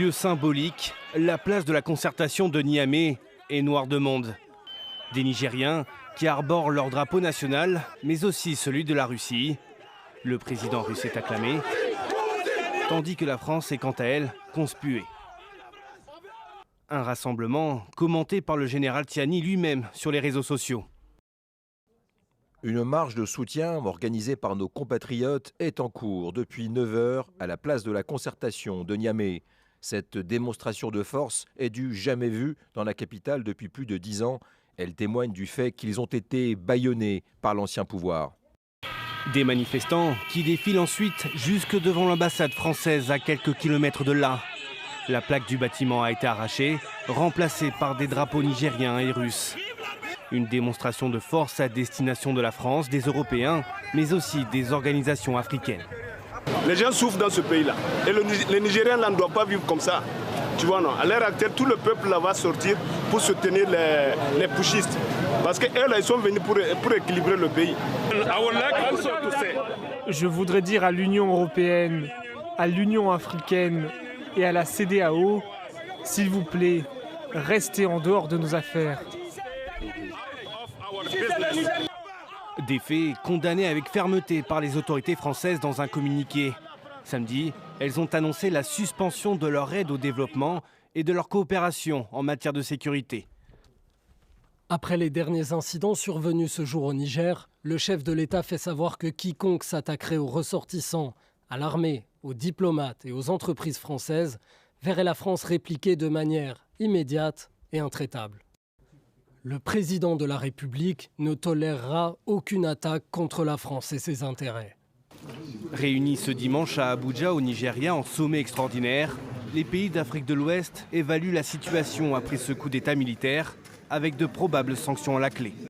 Lieu symbolique, la place de la concertation de Niamey est noire de monde. Des Nigériens qui arborent leur drapeau national, mais aussi celui de la Russie. Le président russe est acclamé, tandis que la France est quant à elle conspuée. Un rassemblement commenté par le général Tiani lui-même sur les réseaux sociaux. Une marche de soutien organisée par nos compatriotes est en cours depuis 9 h à la place de la concertation de Niamey. Cette démonstration de force est du jamais vu dans la capitale depuis plus de 10 ans. Elle témoigne du fait qu'ils ont été bâillonnés par l'ancien pouvoir. Des manifestants qui défilent ensuite jusque devant l'ambassade française à quelques kilomètres de là. La plaque du bâtiment a été arrachée, remplacée par des drapeaux nigériens et russes. Une démonstration de force à destination de la France, des Européens, mais aussi des organisations africaines. Les gens souffrent dans ce pays-là. Et les Nigériens là, ne doivent pas vivre comme ça. Tu vois, non. À l'heure actuelle, tout le peuple là va sortir pour soutenir les pushistes. Parce qu'eux là, ils sont venus pour équilibrer le pays. Je voudrais dire à l'Union européenne, à l'Union africaine et à la CEDEAO, s'il vous plaît, restez en dehors de nos affaires. Des faits condamnés avec fermeté par les autorités françaises dans un communiqué. Samedi, elles ont annoncé la suspension de leur aide au développement et de leur coopération en matière de sécurité. Après les derniers incidents survenus ce jour au Niger, le chef de l'État fait savoir que quiconque s'attaquerait aux ressortissants, à l'armée, aux diplomates et aux entreprises françaises verrait la France répliquer de manière immédiate et intraitable. Le président de la République ne tolérera aucune attaque contre la France et ses intérêts. Réunis ce dimanche à Abuja, au Nigeria, en sommet extraordinaire, les pays d'Afrique de l'Ouest évaluent la situation après ce coup d'État militaire, avec de probables sanctions à la clé.